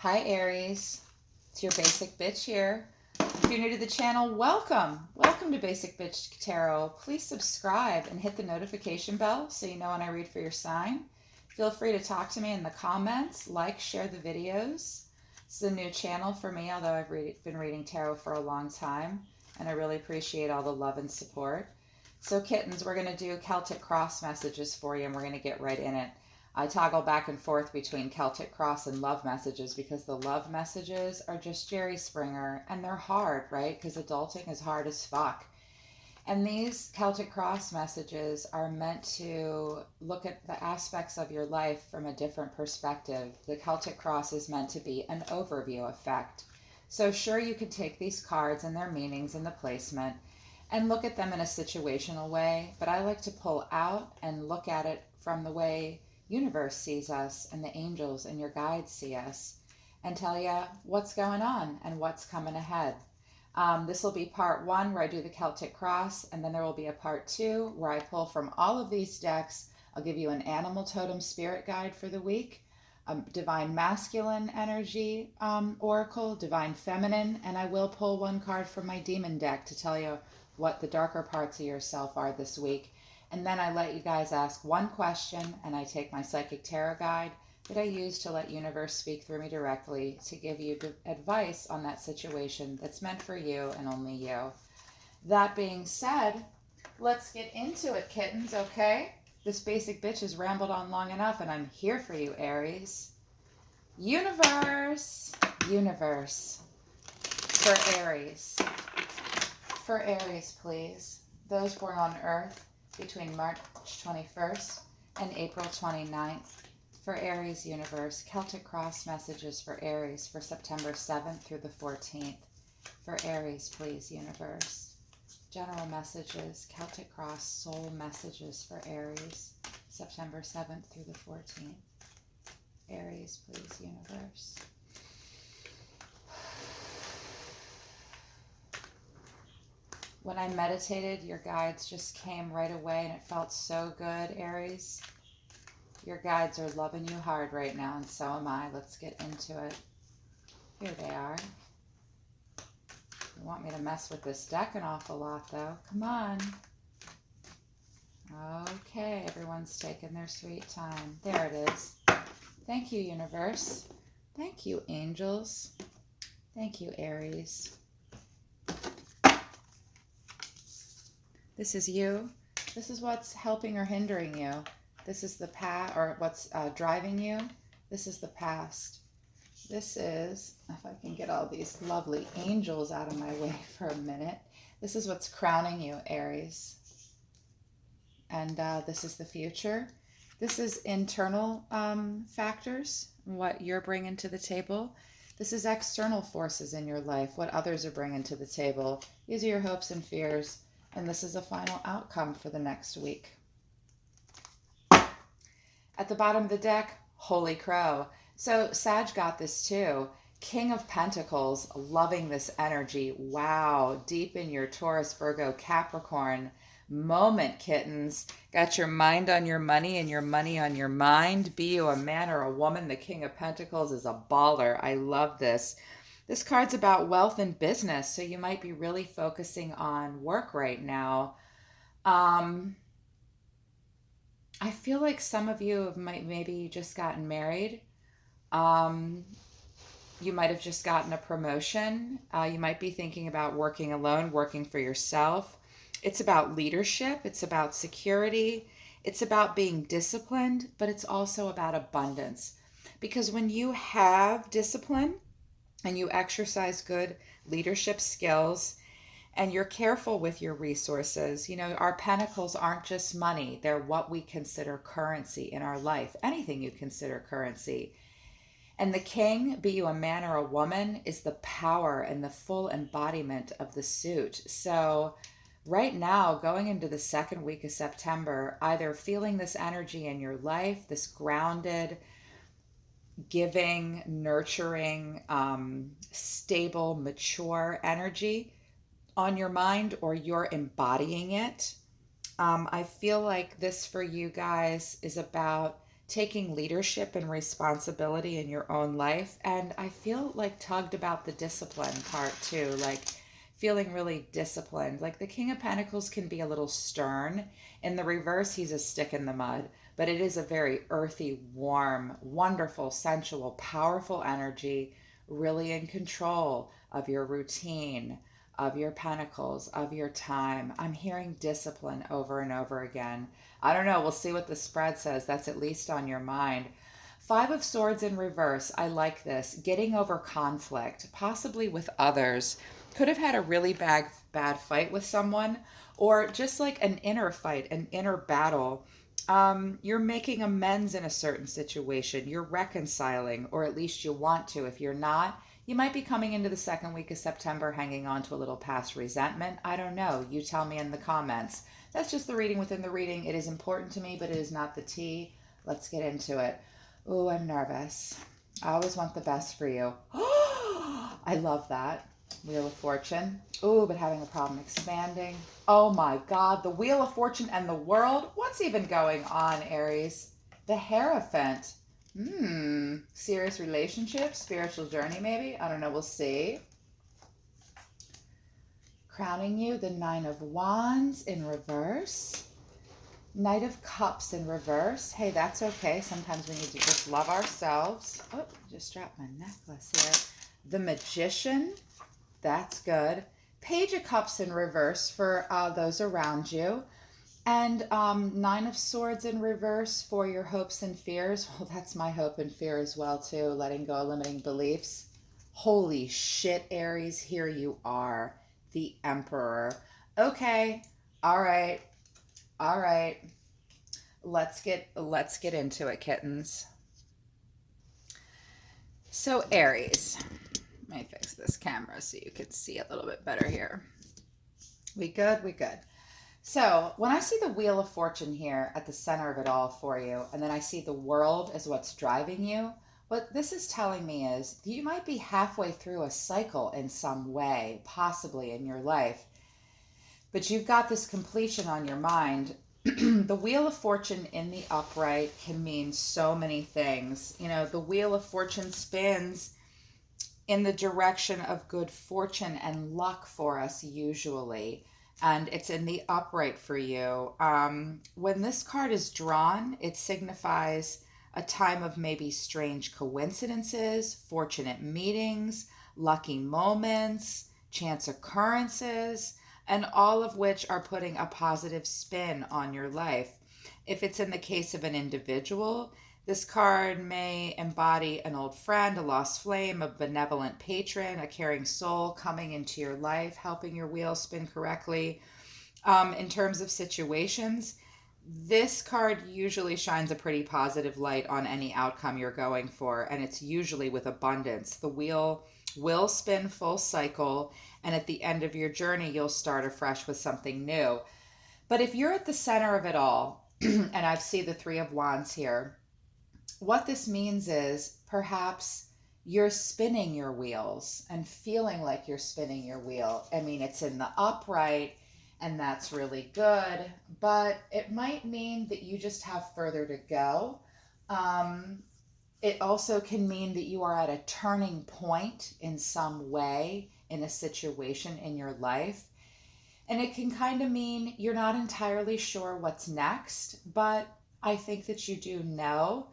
Hi Aries, it's your Basic Bitch here. If you're new to the channel, welcome. Welcome to Basic Bitch Tarot. Please subscribe and hit the notification bell so you know when I read for your sign. Feel free to talk to me in the comments, share the videos. This is a new channel for me, although I've been reading tarot for a long time, and I really appreciate all the love and support. So kittens, we're going to do Celtic cross messages for you, and we're going to get right in it. I toggle back and forth between Celtic cross and love messages because the love messages are just Jerry Springer, and they're hard, right? Because adulting is hard as fuck. And these Celtic cross messages are meant to look at the aspects of your life from a different perspective. The Celtic cross is meant to be an overview effect. So sure, you could take these cards and their meanings and the placement and look at them in a situational way, but I like to pull out and look at it from the way universe sees us and the angels and your guides see us, and tell you what's going on and what's coming ahead. This will be part one where I do the Celtic cross, and then there will be a part two where I pull from all of these decks. I'll give you an animal totem spirit guide for the week, divine masculine energy oracle, divine feminine, and I will pull one card from my demon deck to tell you what the darker parts of yourself are this week. And then I let you guys ask one question, and I take my psychic tarot guide that I use to let universe speak through me directly to give you advice on that situation that's meant for you and only you. That being said, let's get into it, kittens, okay? This basic bitch has rambled on long enough, and I'm here for you, Aries. Universe. For Aries. For Aries, please. Those born on Earth between March 21st and April 29th. For Aries universe, Celtic cross messages for Aries for September 7th through the 14th. For Aries, please, universe. General messages, Celtic cross soul messages for Aries, September 7th through the 14th. Aries, please, universe. When I meditated, your guides just came right away, and it felt so good, Aries. Your guides are loving you hard right now, and so am I. Let's get into it. Here they are. You want me to mess with this deck an awful lot, though. Come on. Okay, everyone's taking their sweet time. There it is. Thank you, universe. Thank you, angels. Thank you, Aries. This is you. This is what's helping or hindering you. This is the past, or what's driving you. This is the past. This is, if I can get all these lovely angels out of my way for a minute. This is what's crowning you, Aries. And this is the future. This is internal factors, what you're bringing to the table. This is external forces in your life, what others are bringing to the table. These are your hopes and fears. And this is a final outcome for the next week. At the bottom of the deck, Holy Crow. So Sag got this too. King of Pentacles, loving this energy. Wow, deep in your Taurus, Virgo, Capricorn moment, kittens. Got your mind on your money and your money on your mind. Be you a man or a woman, the King of Pentacles is a baller. I love this. This card's about wealth and business, so you might be really focusing on work right now. I feel like some of you have maybe just gotten married. You might have just gotten a promotion. You might be thinking about working alone, working for yourself. It's about leadership. It's about security. It's about being disciplined, but it's also about abundance. Because when you have discipline, and you exercise good leadership skills, and you're careful with your resources. You know, our pentacles aren't just money. They're what we consider currency in our life. Anything you consider currency. And the king, be you a man or a woman, is the power and the full embodiment of the suit. So right now, going into the second week of September, either feeling this energy in your life, this grounded, giving, nurturing, stable, mature energy on your mind, or you're embodying it. I feel like this for you guys is about taking leadership and responsibility in your own life. And I feel like tugged about the discipline part too, like feeling really disciplined. Like the King of Pentacles can be a little stern. In the reverse, he's a stick in the mud, but it is a very earthy, warm, wonderful, sensual, powerful energy, really in control of your routine, of your pentacles, of your time. I'm hearing discipline over and over again. I don't know. We'll see what the spread says. That's at least on your mind. Five of Swords in reverse. I like this. Getting over conflict, possibly with others. Could have had a really bad fight with someone, or just like an inner fight, an inner battle. You're making amends in a certain situation. You're reconciling, or at least you want to. If you're not, you might be coming into the second week of September hanging on to a little past resentment. I don't know. You tell me in the comments. That's just the reading within the reading. It is important to me, but it is not the tea. Let's get into it. Oh, I'm nervous. I always want the best for you. I love that. Wheel of Fortune. Oh, but having a problem expanding. Oh my God, the Wheel of Fortune and the World. What's even going on, Aries? The Hierophant. Serious relationship, spiritual journey maybe? I don't know, we'll see. Crowning you, the Nine of Wands in reverse. Knight of Cups in reverse. Hey, that's okay. Sometimes we need to just love ourselves. Oh, just dropped my necklace here. The Magician. That's good. Page of Cups in reverse for those around you. And Nine of Swords in reverse for your hopes and fears. Well, that's my hope and fear as well, too. Letting go of limiting beliefs. Holy shit, Aries. Here you are. The Emperor. Okay. All right. All right. Let's get into it, kittens. So Aries. Let me fix this camera so you can see a little bit better here. We good? We good. So when I see the Wheel of Fortune here at the center of it all for you, and then I see the World as what's driving you, what this is telling me is you might be halfway through a cycle in some way, possibly in your life, but you've got this completion on your mind. The Wheel of Fortune in the upright can mean so many things. You know, the Wheel of Fortune spins in the direction of good fortune and luck for us usually, and it's in the upright for you. When this card is drawn, it signifies a time of maybe strange coincidences, fortunate meetings, lucky moments, chance occurrences, and all of which are putting a positive spin on your life. If it's in the case of an individual, this card may embody an old friend, a lost flame, a benevolent patron, a caring soul coming into your life, helping your wheel spin correctly. In terms of situations, this card usually shines a pretty positive light on any outcome you're going for, and it's usually with abundance. The wheel will spin full cycle, and at the end of your journey, you'll start afresh with something new. But if you're at the center of it all, and I see the Three of Wands here, what this means is perhaps you're spinning your wheels and feeling like you're spinning your wheel. I mean, it's in the upright, and that's really good, but it might mean that you just have further to go. It also can mean that you are at a turning point in some way in a situation in your life. And it can kind of mean you're not entirely sure what's next, but I think that you do know.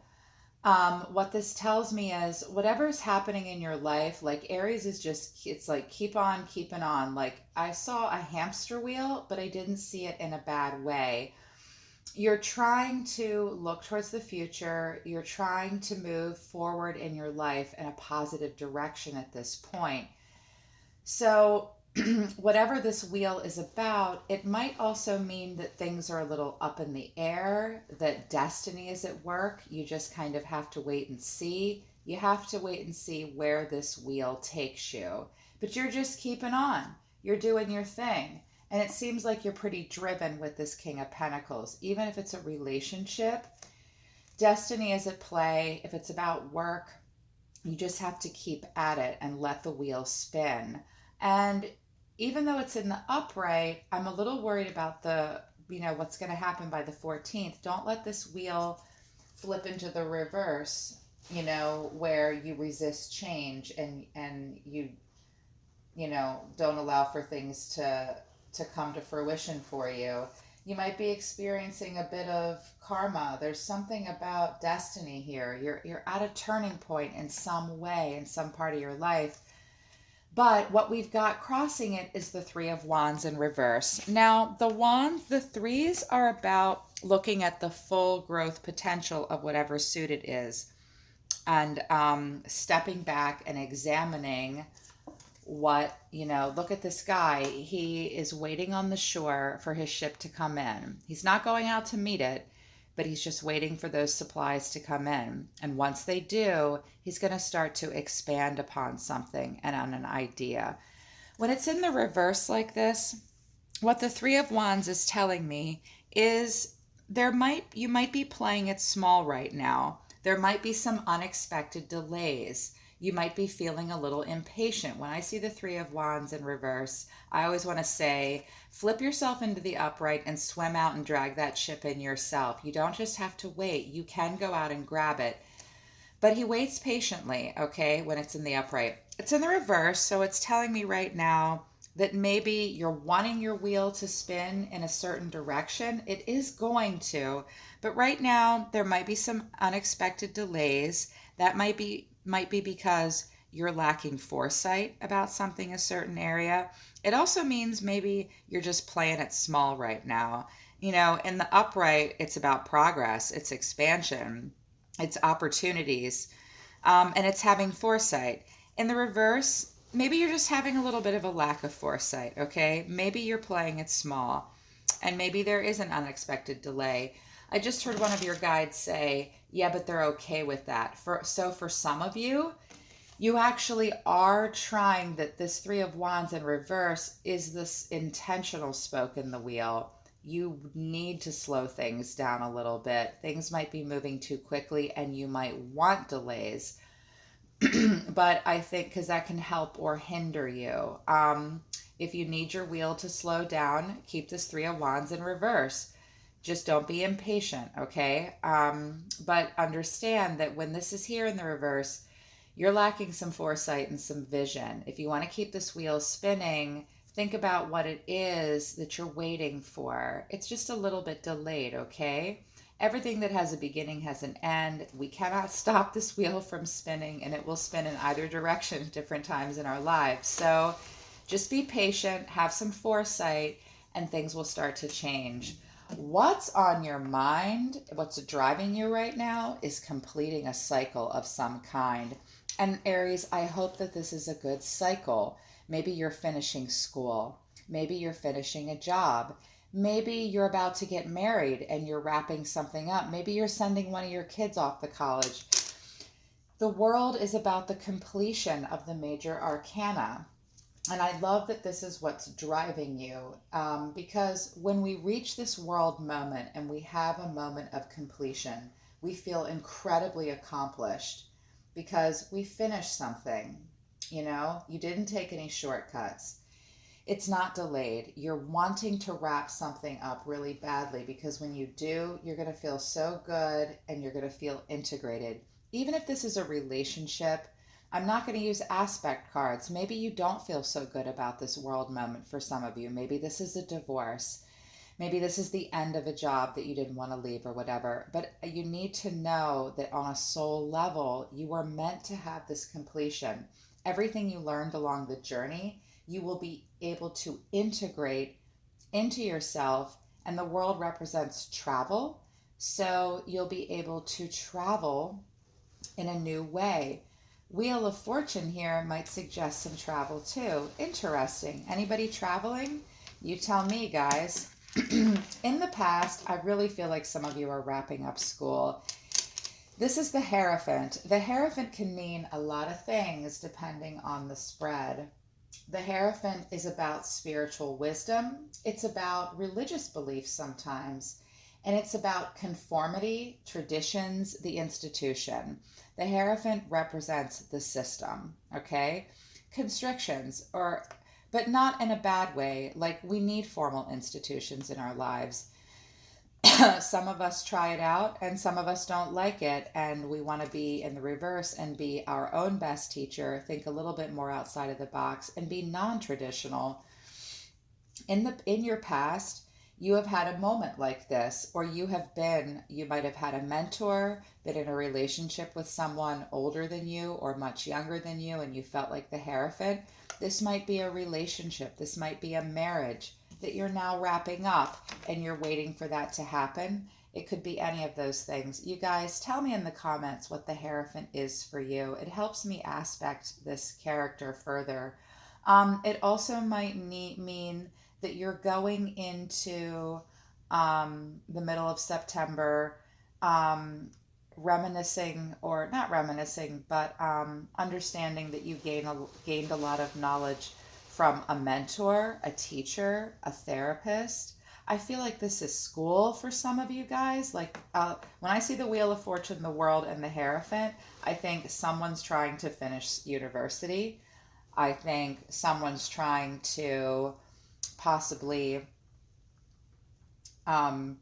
What this tells me is whatever's happening in your life, like Aries is just, it's like keep on keeping on. Like I saw a hamster wheel, but I didn't see it in a bad way. You're trying to look towards the future. You're trying to move forward in your life in a positive direction at this point. So whatever this wheel is about, it might also mean that things are a little up in the air, that destiny is at work. You just kind of have to wait and see. You have to wait and see where this wheel takes you. But you're just keeping on. You're doing your thing. And it seems like you're pretty driven with this King of Pentacles. Even if it's a relationship, destiny is at play. If it's about work, you just have to keep at it and let the wheel spin. And even though it's in the upright, I'm a little worried about what's going to happen by the 14th. Don't let this wheel flip into the reverse, where you resist change and you don't allow for things to come to fruition for you. You might be experiencing a bit of karma. There's something about destiny here. You're at a turning point in some way, in some part of your life. But what we've got crossing it is the Three of Wands in reverse. Now, the threes are about looking at the full growth potential of whatever suit it is, and stepping back and examining look at this guy. He is waiting on the shore for his ship to come in. He's not going out to meet it, but he's just waiting for those supplies to come in. And once they do, he's going to start to expand upon something and on an idea. When it's in the reverse like this, what the Three of Wands is telling me is you might be playing it small right now. There might be some unexpected delays. You might be feeling a little impatient. When I see the Three of Wands in reverse, I always want to say, flip yourself into the upright and swim out and drag that ship in yourself. You don't just have to wait. You can go out and grab it. But he waits patiently, okay, when it's in the upright. It's in the reverse, so it's telling me right now that maybe you're wanting your wheel to spin in a certain direction. It is going to, but right now there might be some unexpected delays. That might be because you're lacking foresight about something, a certain area. It also means maybe you're just playing it small right now. In the upright, it's about progress, it's expansion, it's opportunities, and it's having foresight. In the reverse, maybe you're just having a little bit of a lack of foresight, okay? Maybe you're playing it small, and maybe there is an unexpected delay. I just heard one of your guides say, yeah, but they're okay with that. So for some of you, you actually are trying that this Three of Wands in reverse is this intentional spoke in the wheel. You need to slow things down a little bit. Things might be moving too quickly and you might want delays. But I think because that can help or hinder you. If you need your wheel to slow down, keep this Three of Wands in reverse. Just don't be impatient, okay? But understand that when this is here in the reverse, you're lacking some foresight and some vision. If you want to keep this wheel spinning, think about what it is that you're waiting for. It's just a little bit delayed, okay? Everything that has a beginning has an end. We cannot stop this wheel from spinning, and it will spin in either direction at different times in our lives. So just be patient, have some foresight, and things will start to change. What's on your mind, what's driving you right now, is completing a cycle of some kind. And Aries, I hope that this is a good cycle. Maybe you're finishing school. Maybe you're finishing a job. Maybe you're about to get married and you're wrapping something up. Maybe you're sending one of your kids off to college. The world is about the completion of the major arcana. And I love that this is what's driving you, because when we reach this world moment and we have a moment of completion, we feel incredibly accomplished because we finished something. You didn't take any shortcuts. It's not delayed. You're wanting to wrap something up really badly because when you do, you're going to feel so good and you're going to feel integrated. Even if this is a relationship, I'm not going to use aspect cards. Maybe you don't feel so good about this world moment for some of you. Maybe this is a divorce. Maybe this is the end of a job that you didn't want to leave or whatever. But you need to know that on a soul level, you were meant to have this completion. Everything you learned along the journey, you will be able to integrate into yourself, and the world represents travel. So you'll be able to travel in a new way. Wheel of Fortune here might suggest some travel too. Interesting. Anybody traveling? You tell me, guys. In the past, I really feel like some of you are wrapping up school. This is the Hierophant. The Hierophant can mean a lot of things depending on the spread. The Hierophant is about spiritual wisdom. It's about religious beliefs sometimes. And it's about conformity, traditions, the institution. The Hierophant represents the system, okay? Constrictions, but not in a bad way. Like, we need formal institutions in our lives. Some of us try it out and some of us don't like it, and we want to be in the reverse and be our own best teacher, think a little bit more outside of the box and be non-traditional. In your past, you have had a moment like this, or you might have had a mentor, been in a relationship with someone older than you or much younger than you, and you felt like the Hierophant. This might be a relationship, this might be a marriage that you're now wrapping up and you're waiting for that to happen. It could be any of those things. You guys, tell me in the comments what the Hierophant is for you. It helps me aspect this character further. It also might mean that you're going into the middle of September, um, reminiscing, or not reminiscing, but understanding that you gained a lot of knowledge from a mentor, a teacher, a therapist. I feel like this is school for some of you guys. Like when I see the Wheel of Fortune, the World, and the Hierophant, I think someone's trying to finish university. I think someone's trying to possibly um,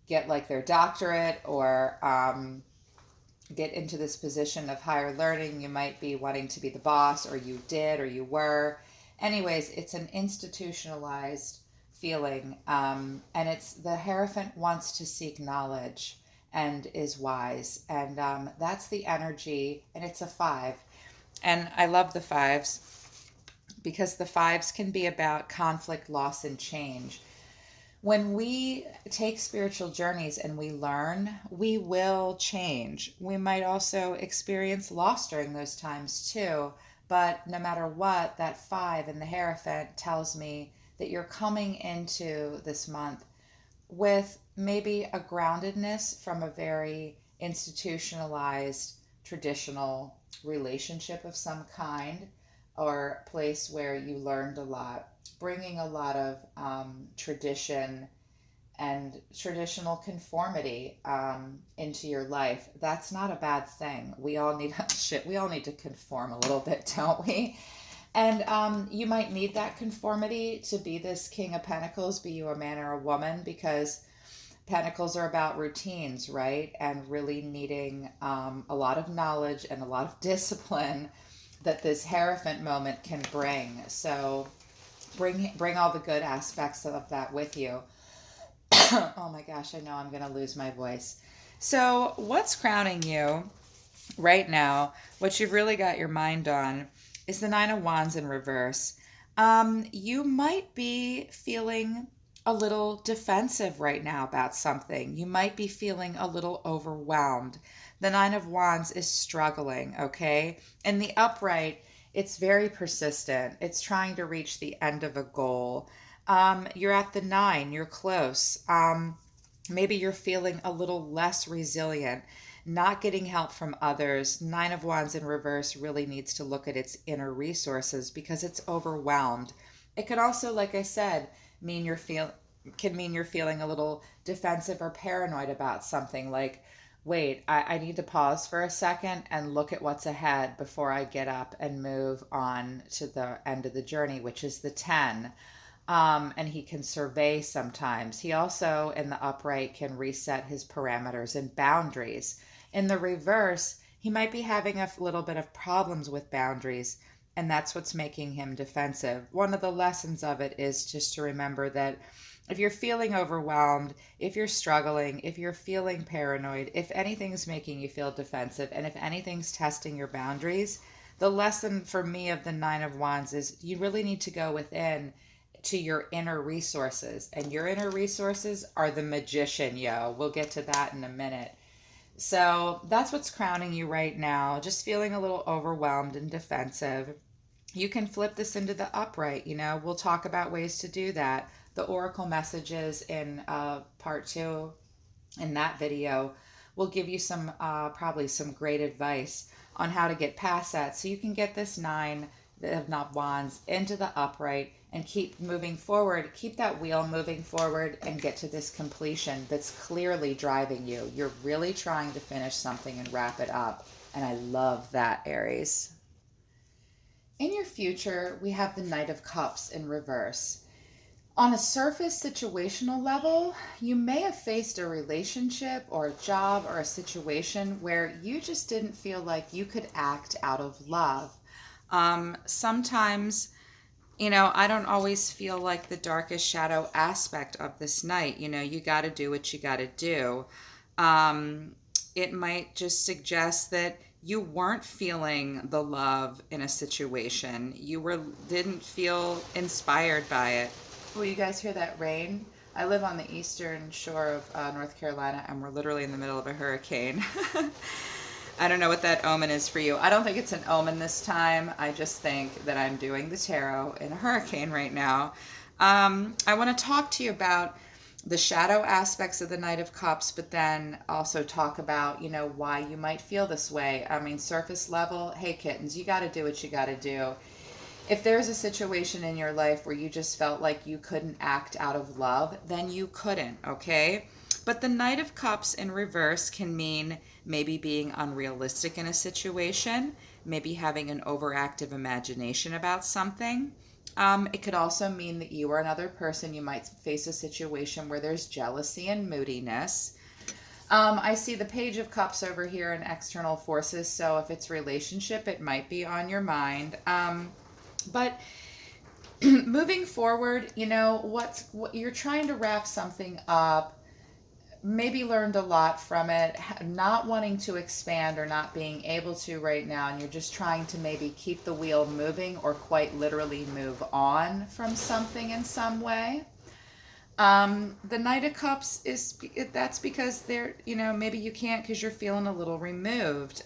get like their doctorate, or get into this position of higher learning. You might be wanting to be the boss, or you did, or you were. Anyways, it's an institutionalized feeling. And it's the Hierophant wants to seek knowledge and is wise. And that's the energy. And it's a 5. And I love the 5s because the 5s can be about conflict, loss, and change. When we take spiritual journeys and we learn, we will change. We might also experience loss during those times too. But no matter what, that 5 in the Hierophant tells me that you're coming into this month with maybe a groundedness from a very institutionalized, traditional relationship of some kind, or place where you learned a lot, bringing a lot of tradition and traditional conformity into your life. That's not a bad thing. We all need shit. We all need to conform a little bit, don't we? And you might need that conformity to be this King of Pentacles, be you a man or a woman, because Pentacles are about routines, right? And really needing a lot of knowledge and a lot of discipline that this Hierophant moment can bring. So bring all the good aspects of that with you. Oh my gosh, I know I'm going to lose my voice. So what's crowning you right now, what you've really got your mind on, is the 9 of Wands in reverse. You might be feeling a little defensive right now about something. You might be feeling a little overwhelmed. The 9 of Wands is struggling, okay? And the upright, it's very persistent. It's trying to reach the end of a goal. You're at the 9, you're close. Maybe you're feeling a little less resilient, not getting help from others. 9 of Wands in reverse really needs to look at its inner resources because it's overwhelmed. It could also, like I said, mean can mean you're feeling a little defensive or paranoid about something, like, wait, I need to pause for a second and look at what's ahead before I get up and move on to the end of the journey, which is the 10. And he can survey sometimes. He also, in the upright, can reset his parameters and boundaries. In the reverse, he might be having a little bit of problems with boundaries, and that's what's making him defensive. One of the lessons of it is just to remember that if you're feeling overwhelmed, if you're struggling, if you're feeling paranoid, if anything's making you feel defensive, and if anything's testing your boundaries, the lesson for me of the 9 of Wands is you really need to go within to your inner resources. And your inner resources are the Magician, yo. We'll get to that in a minute. So that's what's crowning you right now. Just feeling a little overwhelmed and defensive. You can flip this into the upright. We'll talk about ways to do that. The oracle messages in part 2 in that video will give you some probably some great advice on how to get past that, so you can get this 9 of Wands into the upright and keep moving forward, keep that wheel moving forward, and get to this completion that's clearly driving you. You're really trying to finish something and wrap it up, and I love that, Aries. In your future, we have the Knight of Cups in reverse. On a surface situational level, you may have faced a relationship or a job or a situation where you just didn't feel like you could act out of love. Sometimes, I don't always feel like the darkest shadow aspect of this night. You got to do what you got to do. Um, it might just suggest that you weren't feeling the love in a situation. Didn't feel inspired by it. Will you guys hear that rain? I live on the eastern shore of North Carolina, and we're literally in the middle of a hurricane. I don't know what that omen is for you. I don't think it's an omen this time. I just think that I'm doing the tarot in a hurricane right now. I want to talk to you about the shadow aspects of the Knight of Cups, but then also talk about, why you might feel this way. I mean, surface level, hey kittens, you got to do what you got to do. If there's a situation in your life where you just felt like you couldn't act out of love, then you couldn't, okay? But the Knight of Cups in reverse can mean maybe being unrealistic in a situation, maybe having an overactive imagination about something. It could also mean that you or another person, you might face a situation where there's jealousy and moodiness. I see the Page of Cups over here in external forces, so if it's relationship, it might be on your mind. But moving forward, what you're trying to wrap something up, maybe learned a lot from it, not wanting to expand or not being able to right now, and you're just trying to maybe keep the wheel moving or quite literally move on from something in some way. The Knight of Cups that's because maybe you can't because you're feeling a little removed.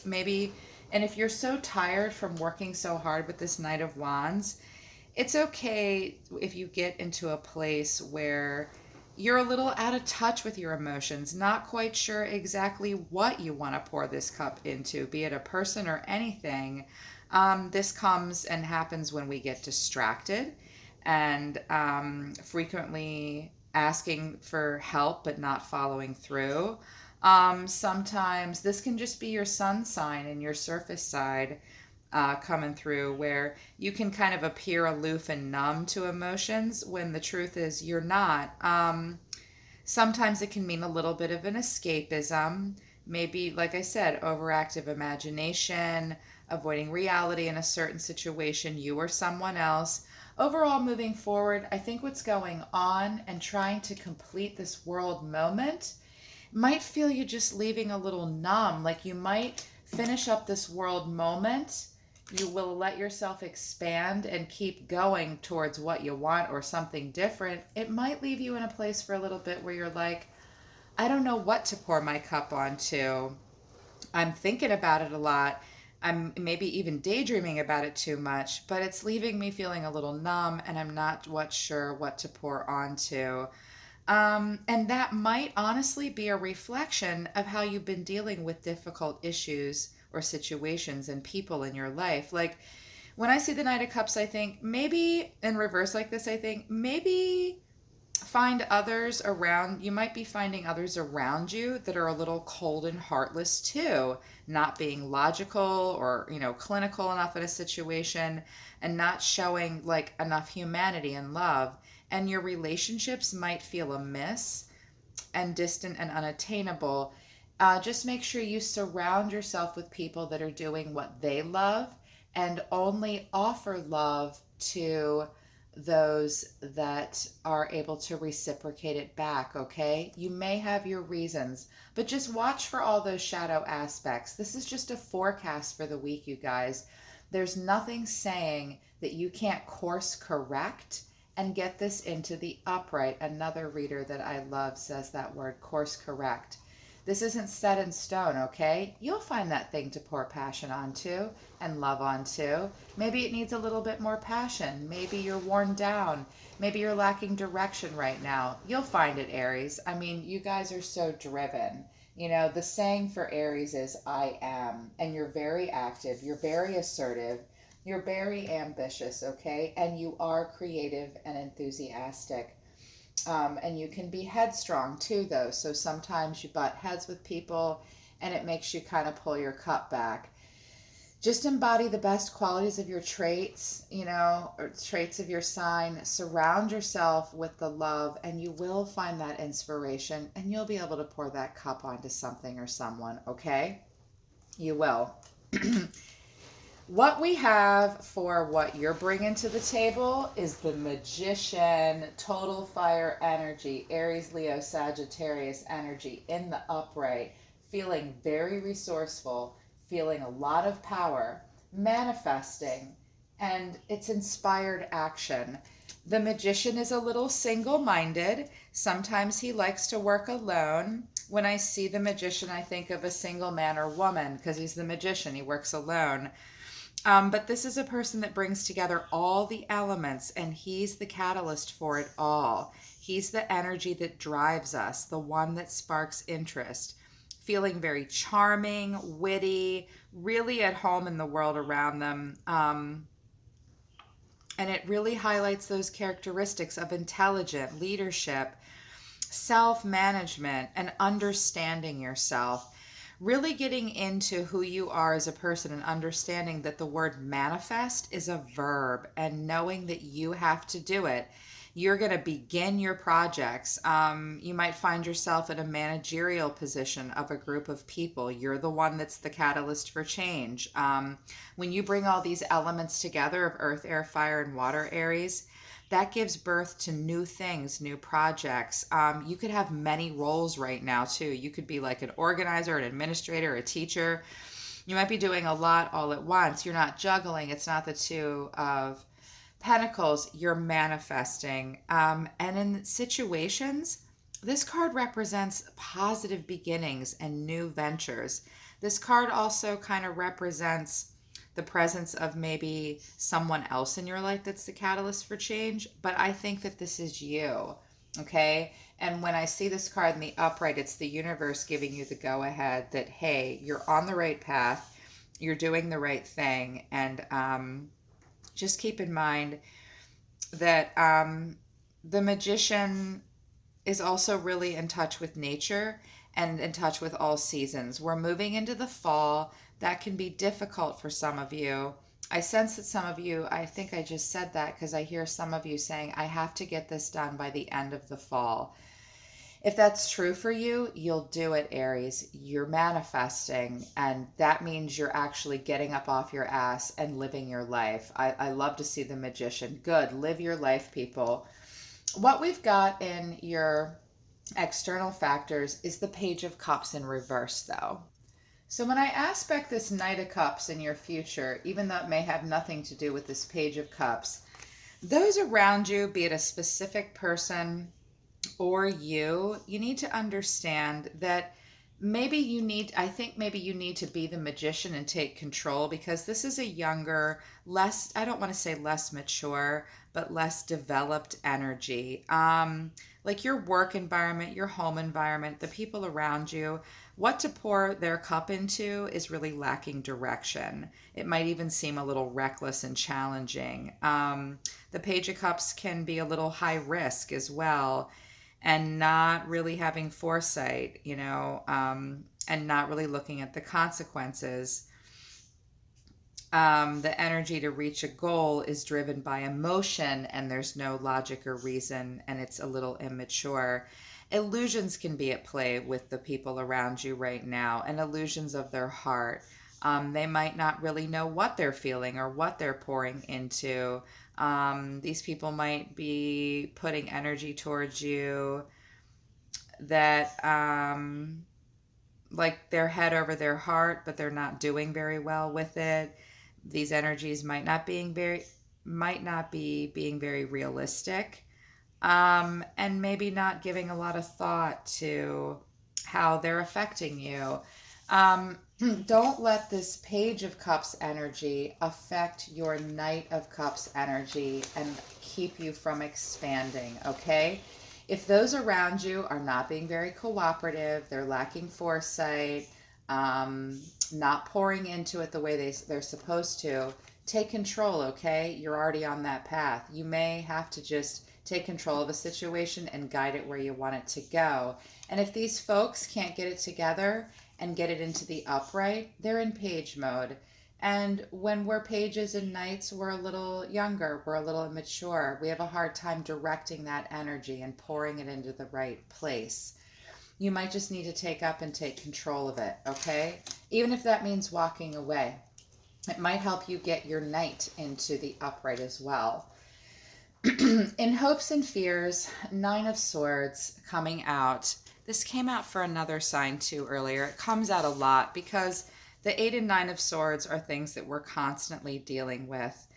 Maybe, and if you're so tired from working so hard with this Knight of Wands, it's okay if you get into a place where you're a little out of touch with your emotions, not quite sure exactly what you want to pour this cup into, be it a person or anything. This comes and happens when we get distracted and frequently asking for help but not following through. Sometimes this can just be your sun sign and your surface side coming through, where you can kind of appear aloof and numb to emotions when the truth is you're not. Sometimes it can mean a little bit of an escapism, maybe, like I said, overactive imagination, avoiding reality in a certain situation, you or someone else. Overall, moving forward, I think what's going on and trying to complete this world moment might feel you just leaving a little numb, like you might finish up this world moment, you will let yourself expand and keep going towards what you want or something different. It might leave you in a place for a little bit where you're like, I don't know what to pour my cup onto. I'm thinking about it a lot. I'm maybe even daydreaming about it too much, but it's leaving me feeling a little numb and I'm not sure what to pour onto. And that might honestly be a reflection of how you've been dealing with difficult issues or situations and people in your life. Like when I see the Knight of Cups, I think maybe in reverse like this, I think maybe find others around. You might be finding others around you that are a little cold and heartless too, not being logical or, clinical enough in a situation and not showing like enough humanity and love. And your relationships might feel amiss and distant and unattainable. Just make sure you surround yourself with people that are doing what they love and only offer love to those that are able to reciprocate it back, okay? You may have your reasons, but just watch for all those shadow aspects. This is just a forecast for the week, you guys. There's nothing saying that you can't course correct and get this into the upright. Another reader that I love says that word, course correct. This isn't set in stone, okay? You'll find that thing to pour passion onto and love onto. Maybe it needs a little bit more passion. Maybe you're worn down. Maybe you're lacking direction right now. You'll find it, Aries. I mean, you guys are so driven. The saying for Aries is I am, and you're very active. You're very assertive. You're very ambitious, okay? And you are creative and enthusiastic. And you can be headstrong too, though. So sometimes you butt heads with people and it makes you kind of pull your cup back. Just embody the best qualities of your traits, or traits of your sign. Surround yourself with the love, and you will find that inspiration, and you'll be able to pour that cup onto something or someone, okay? You will. What we have for what you're bringing to the table is the Magician, total fire energy, Aries, Leo, Sagittarius energy in the upright, feeling very resourceful, feeling a lot of power, manifesting, and it's inspired action. The Magician is a little single-minded. Sometimes he likes to work alone. When I see the Magician, I think of a single man or woman because he's the Magician. He works alone. But this is a person that brings together all the elements, and he's the catalyst for it all. He's the energy that drives us, the one that sparks interest. Feeling very charming, witty, really at home in the world around them. And it really highlights those characteristics of intelligent leadership, self-management, and understanding yourself. Really getting into who you are as a person and understanding that the word manifest is a verb, and knowing that you have to do it. You're going to begin your projects. You might find yourself in a managerial position of a group of people. You're the one that's the catalyst for change. When you bring all these elements together of earth, air, fire, and water, Aries, that gives birth to new things, new projects. You could have many roles right now too. You could be like an organizer, an administrator, a teacher. You might be doing a lot all at once. You're not juggling. It's not the Two of Pentacles. You're manifesting. And in situations, this card represents positive beginnings and new ventures. This card also kind of represents the presence of maybe someone else in your life that's the catalyst for change. But I think that this is you, okay? And when I see this card in the upright, it's the universe giving you the go-ahead that, hey, you're on the right path, you're doing the right thing. And just keep in mind that the Magician is also really in touch with nature and in touch with all seasons. We're moving into the fall. That can be difficult for some of you. I sense that some of you, I think I just said that because I hear some of you saying, I have to get this done by the end of the fall. If that's true for you, you'll do it, Aries. You're manifesting, and that means you're actually getting up off your ass and living your life. I love to see the Magician. Good. Live your life, people. What we've got in your external factors is the Page of Cups in reverse, though. So when I aspect this Knight of Cups in your future, even though it may have nothing to do with this Page of Cups, those around you, be it a specific person or you need to understand that maybe you need to be the Magician and take control, because this is a younger, less, I don't want to say less mature, but less developed energy. Like your work environment, your home environment, the people around you, what to pour their cup into is really lacking direction. It might even seem a little reckless and challenging. The Page of Cups can be a little high risk as well, and not really having foresight, and not really looking at the consequences. The energy to reach a goal is driven by emotion, and there's no logic or reason, and it's a little immature. Illusions can be at play with the people around you right now, and illusions of their heart. They might not really know what they're feeling or what they're pouring into. These people might be putting energy towards you that like they're head over their heart, but they're not doing very well with it. These energies might not be being very realistic, and maybe not giving a lot of thought to how they're affecting you. Don't let this Page of Cups energy affect your Knight of Cups energy and keep you from expanding, okay? If those around you are not being very cooperative, they're lacking foresight, not pouring into it the way they're supposed to, take control, okay? You're already on that path. You may have to just take control of a situation and guide it where you want it to go. And if these folks can't get it together and get it into the upright, they're in page mode. And when we're pages and knights, we're a little younger, we're a little immature. We have a hard time directing that energy and pouring it into the right place. You might just need to take up and take control of it, okay? Even if that means walking away. It might help you get your knight into the upright as well. In hopes and fears, Nine of Swords coming out. This came out for another sign too earlier. It comes out a lot because the Eight and Nine of Swords are things that we're constantly dealing with.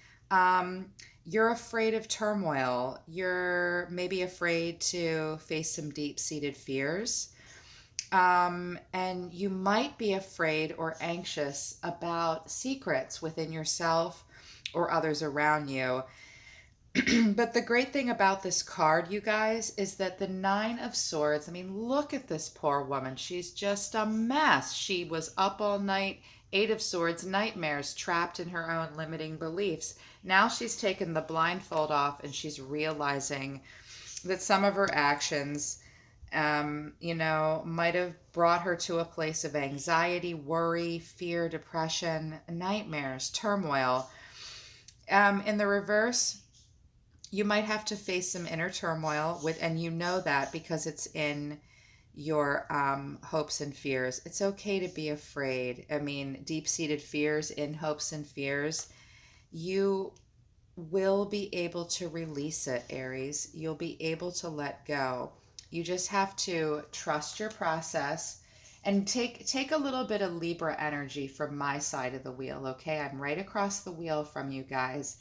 You're afraid of turmoil. You're maybe afraid to face some deep-seated fears. And you might be afraid or anxious about secrets within yourself or others around you. But the great thing about this card, you guys, is that the Nine of Swords, I mean, look at this poor woman. She's just a mess. She was up all night, Eight of Swords, nightmares, trapped in her own limiting beliefs. Now she's taken the blindfold off and she's realizing that some of her actions, might have brought her to a place of anxiety, worry, fear, depression, nightmares, turmoil. In the reverse, you might have to face some inner turmoil and you know that because it's in your hopes and fears. It's okay to be afraid. I mean, deep-seated fears in hopes and fears. You will be able to release it, Aries. You'll be able to let go. You just have to trust your process and take a little bit of Libra energy from my side of the wheel, okay? I'm right across the wheel from you guys.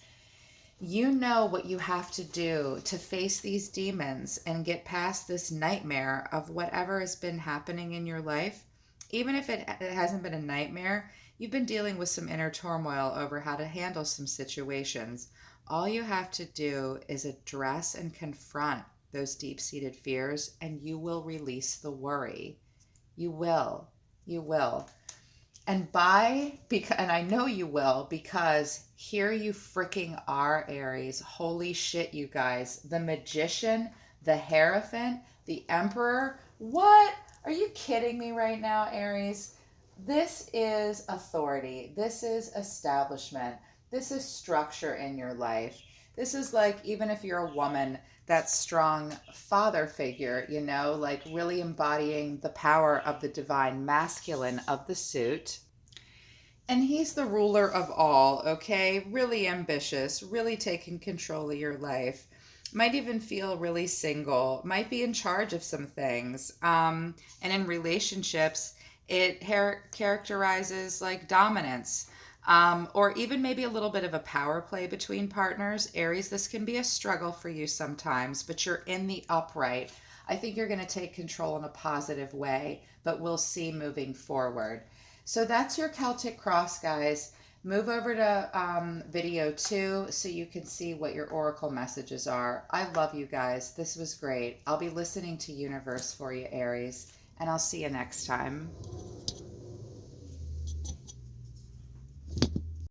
You know what you have to do to face these demons and get past this nightmare of whatever has been happening in your life. Even if it hasn't been a nightmare, you've been dealing with some inner turmoil over how to handle some situations. All you have to do is address and confront those deep-seated fears, and you will release the worry. You will. You will. And and I know you will, because here you freaking are, Aries. Holy shit, you guys. The Magician, the Hierophant, the Emperor. What? Are you kidding me right now, Aries? This is authority. This is establishment. This is structure in your life. This is like, even if you're a woman, that strong father figure, like really embodying the power of the divine masculine of the suit. And he's the ruler of all, okay? Really ambitious, really taking control of your life. Might even feel really single, might be in charge of some things. And in relationships, it characterizes like dominance. Or even maybe a little bit of a power play between partners. Aries, this can be a struggle for you sometimes, but you're in the upright. I think you're going to take control in a positive way, but we'll see moving forward. So that's your Celtic cross, guys. Move over to video 2 so you can see what your oracle messages are. I love you guys. This was great. I'll be listening to Universe for you, Aries, and I'll see you next time.